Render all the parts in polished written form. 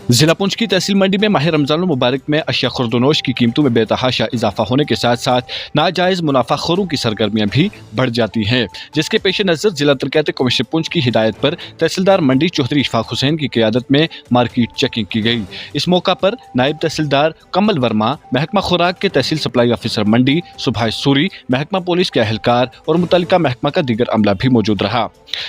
जिला पुंछ की तहसील मंडी में माह रमजान मुबारक में अशिया खुर्दनोश की कीमतों में बेतहाशा इजाफा होने के साथ साथ नाजायज मुनाफाखोरों की सरगर्मियां भी बढ़ जाती हैं, जिसके पेश नज़र जिला तरक्यात कमिश्नर पुंछ की हिदायत पर तहसीलदार मंडी चौधरी इशफाक हुसैन की क़यादत में मार्केट चेकिंग की गई। इस मौका पर नायब तहसीलदार कमल वर्मा, महकमा खुराक के तहसील सप्लाई ऑफिसर मंडी सुभाष सूरी, महकमा पुलिस के अहलकार और मुतल्लिका महकमा का दीगर अमला भी मौजूद रहा।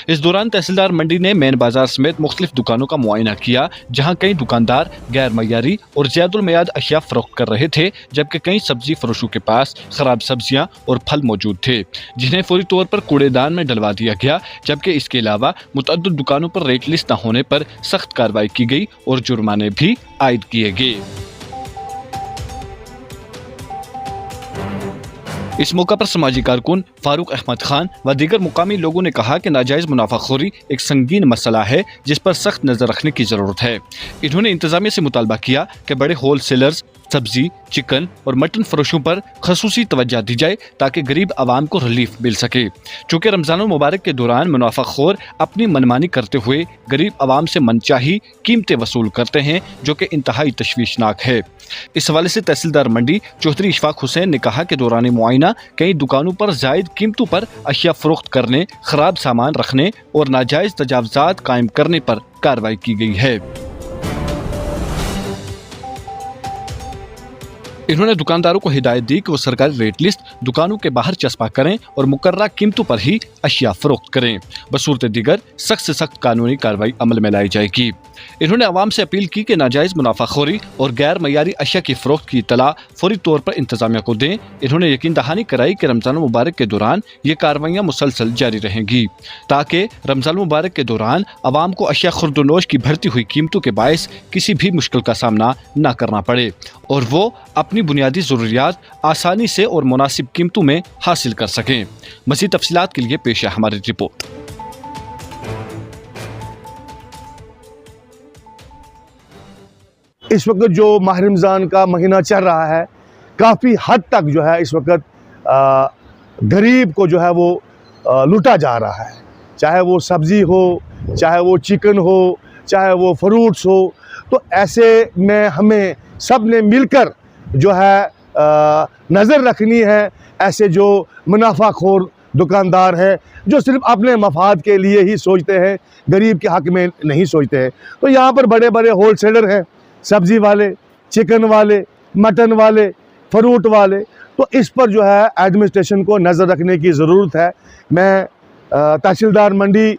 इस दौरान तहसीलदार मंडी ने मेन बाजार समेत मुख्तलिफ दुकानों का मुआयना किया, जहाँ कई दुकानदार गैर मयारी और ज़्यादुल मियाद अशिया फरोख्त कर रहे थे, जबकि कई सब्जी फरोशों के पास खराब सब्जियां और फल मौजूद थे, जिन्हें फौरी तौर पर कूड़ेदान में डलवा दिया गया। जबकि इसके अलावा मुतअद्दिद दुकानों पर रेट लिस्ट न होने पर सख्त कार्रवाई की गई और जुर्माने भी आयद किए गए। इस मौका पर समाजी कारकुन फारूक अहमद खान व दीगर मुकामी लोगों ने कहा कि नाजायज मुनाफाखोरी एक संगीन मसला है, जिस पर सख्त नजर रखने की जरूरत है। इन्होंने इंतजामिया से मुतालबा किया कि बड़े होल सेलर्स सब्जी, चिकन और मटन फरोशों पर खसूसी तवज्जो दी जाए ताकि गरीब आवाम को रिलीफ मिल सके। चूँकि रमजान मुबारक के दौरान मुनाफाखोर अपनी मनमानी करते हुए गरीब आवाम से मनचाही कीमतें वसूल करते हैं, जो कि इंतहाई तशवीशनाक है। इस हवाले से तहसीलदार मंडी चौधरी इशफाक हुसैन ने कहा कि दौरान मुआयना कई दुकानों पर जायद कीमतों पर अशिया फरोख्त करने, खराब सामान रखने और नाजायज तजावजात कायम करने पर कार्रवाई की गई है। इन्होंने दुकानदारों को हिदायत दी कि वो सरकारी रेट लिस्ट दुकानों के बाहर चस्पा करें और मुकर्ररा कीमतों पर ही अशिया फरोख्त करें। बसूरत दीगर सख्त से सख्त कानूनी कार्रवाई अमल में लाई जाएगी। इन्होंने अवाम से अपील की कि नाजायज मुनाफाखोरी और गैर मयारी अशिया की फरोख्त की इत्तला फौरी तौर पर इंतजामिया को दें। इन्होंने यकीन दहानी कराई कि रमजान मुबारक के दौरान ये कार्रवाइयाँ मुसलसल जारी रहेंगी, ताकि रमजान मुबारक के दौरान अवाम को अशिया खुर्दनोश की बढ़ती हुई कीमतों के बायस किसी भी मुश्किल का सामना न करना पड़े और वो अपनी बुनियादी ज़रूरियात आसानी से और मुनासिब कीमतों में हासिल कर सकें। मज़ीद तफसीलात के लिए पेश है हमारी रिपोर्ट। इस वक्त जो माह रमज़ान का महीना चल रहा है, काफ़ी हद तक जो है इस वक्त गरीब को जो है वो लूटा जा रहा है। चाहे वो सब्ज़ी हो, चाहे वो चिकन हो, चाहे वो फ्रूट्स हो, तो ऐसे में हमें सब ने मिलकर जो है नज़र रखनी है। ऐसे जो मुनाफाखोर दुकानदार हैं, जो सिर्फ अपने मफाद के लिए ही सोचते हैं, गरीब के हक़ में नहीं सोचते हैं। तो यहाँ पर बड़े बड़े होल सेलर हैं, सब्ज़ी वाले, चिकन वाले, मटन वाले, फ्रूट वाले, तो इस पर जो है एडमिनिस्ट्रेशन को नज़र रखने की ज़रूरत है। मैं तहसीलदार मंडी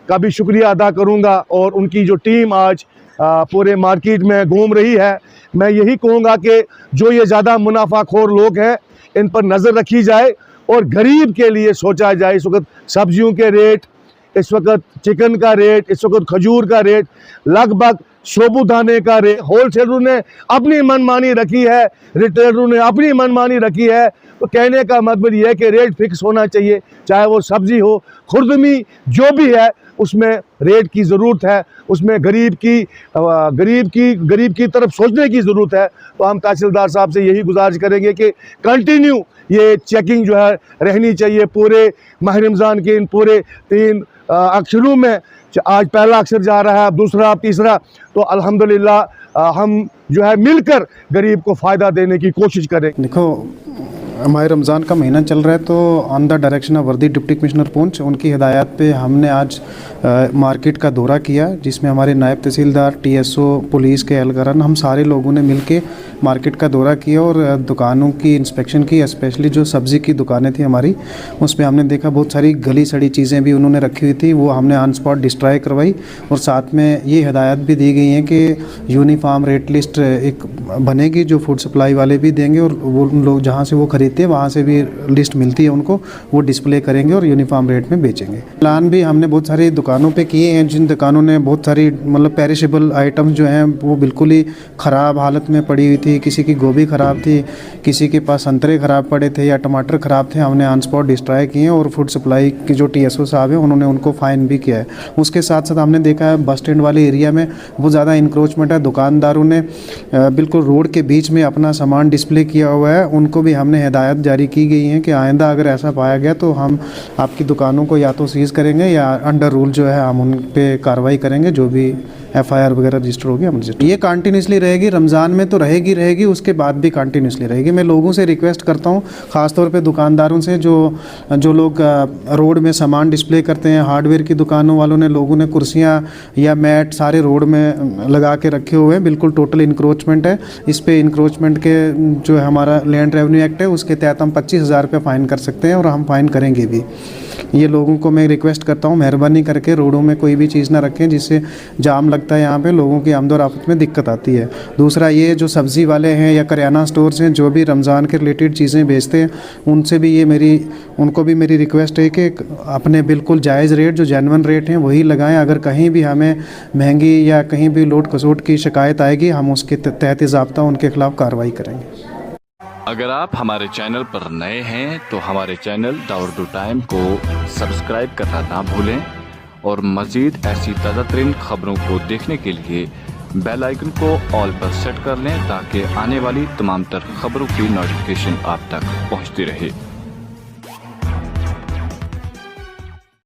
का भी शुक्रिया अदा करूँगा और उनकी जो टीम आज पूरे मार्केट में घूम रही है। मैं यही कहूँगा कि जो ये ज़्यादा मुनाफाखोर लोग हैं, इन पर नज़र रखी जाए और गरीब के लिए सोचा जाए। इस वक्त सब्जियों के रेट, इस वक्त चिकन का रेट, इस वक्त खजूर का रेट, लगभग साबूदाने का रेट होलसेलरों ने अपनी मनमानी रखी है, रिटेलरों ने अपनी मनमानी रखी है। तो कहने का मतलब ये है कि रेट फिक्स होना चाहिए, चाहे वो सब्ज़ी हो, खुर्दमी, जो भी है उसमें रेट की ज़रूरत है। उसमें गरीब की तरफ सोचने की ज़रूरत है। तो हम तहसीलदार साहब से यही गुजारिश करेंगे कि कंटिन्यू ये चेकिंग जो है रहनी चाहिए पूरे माह रमज़ान के इन पूरे 3 अक्षरों में। आज पहला अक्षर जा रहा है, दूसरा, तीसरा, तो अल्हम्दुलिल्लाह हम जो है मिलकर गरीब को फ़ायदा देने की कोशिश करें। देखो, हमारे रमज़ान का महीना चल रहा है, तो ऑन द डायरेक्शन ऑफ वर्दी डिप्टी कमिश्नर पुंछ, उनकी हिदायत पे हमने आज मार्केट का दौरा किया, जिसमें हमारे नायब तहसीलदार, टीएसओ, पुलिस के एहलकारान, हम सारे लोगों ने मिलके मार्केट का दौरा किया और दुकानों की इंस्पेक्शन की। स्पेशली जो सब्ज़ी की दुकानें थी हमारी, उसमें हमने देखा बहुत सारी गली सड़ी चीज़ें भी उन्होंने रखी हुई थी, वो हमने ऑन स्पॉट डिस्ट्रॉय करवाई। और साथ में ये हिदायत भी दी गई है कि यूनिफॉर्म रेट लिस्ट एक बनेगी, जो फूड सप्लाई वाले भी देंगे और वो लोग जहाँ से वो खरीदते हैं वहाँ से भी लिस्ट मिलती है उनको, वो डिस्प्ले करेंगे और यूनिफॉर्म रेट में बेचेंगे। प्लान भी हमने बहुत सारी दुकानों पे किए हैं, जिन दुकानों ने बहुत सारी मतलब पेरिशेबल आइटम्स जो हैं वो बिल्कुल ही ख़राब हालत में पड़ी हुई थी, थी, किसी की गोभी ख़राब थी, किसी के पास संतरे ख़राब पड़े थे या टमाटर ख़राब थे, हमने ऑन स्पॉट डिस्ट्रॉय किए और फूड सप्लाई की जो TSO साहब हैं उन्होंने उनको फ़ाइन भी किया है। उसके साथ साथ हमने देखा है बस स्टैंड वाले एरिया में बहुत ज़्यादा इंक्रोचमेंट है, दुकानदारों ने बिल्कुल रोड के बीच में अपना सामान डिस्प्ले किया हुआ है, उनको भी हमने हिदायत जारी की गई है कि आइंदा अगर ऐसा पाया गया तो हम आपकी दुकानों को या तो सीज़ करेंगे या अंडर रूल जो है हम उन पे कार्रवाई करेंगे, जो भी FIR वगैरह रजिस्टर होगी हम रजिस्टर। ये कंटिन्यूसली रहेगी, रमज़ान में तो रहेगी, उसके बाद भी कंटिन्यूसली रहेगी। मैं लोगों से रिक्वेस्ट करता हूँ, ख़ासतौर पे दुकानदारों से जो लोग रोड में सामान डिस्प्ले करते हैं, हार्डवेयर की दुकानों वालों ने, लोगों ने कुर्सियाँ या मैट सारे रोड में लगा के रखे हुए हैं, बिल्कुल टोटल इंक्रोचमेंट है। इस पे इंक्रोचमेंट के जो है हमारा लैंड रेवेन्यू एक्ट है उसके तहत हम 25,000 रुपये फ़ाइन कर सकते हैं और हम फ़ाइन करेंगे भी। ये लोगों को मैं रिक्वेस्ट करता हूँ, मेहरबानी करके रोडों में कोई भी चीज़ ना रखें जिससे जाम लगता है, यहाँ पे लोगों की आमदोरफ़्त में दिक्कत आती है। दूसरा ये जो सब्ज़ी वाले हैं या करियाना स्टोर्स हैं जो भी रमज़ान के रिलेटेड चीज़ें बेचते हैं, उनसे भी उनको भी मेरी रिक्वेस्ट है कि अपने बिल्कुल जायज़ रेट, जो जेन्युइन रेट हैं वही लगाएं। अगर कहीं भी हमें महंगी या कहीं भी लोट खसोट की शिकायत आएगी, हम उसके तहत ज़ाब्ता उनके खिलाफ़ कार्रवाई करेंगे। अगर आप हमारे चैनल पर नए हैं तो हमारे चैनल द उर्दू टाइम को सब्सक्राइब करना ना भूलें और मज़ीद ऐसी ताज़ा तरीन खबरों को देखने के लिए बेल आइकन को ऑल पर सेट कर लें ताकि आने वाली तमाम तर खबरों की नोटिफिकेशन आप तक पहुंचती रहे।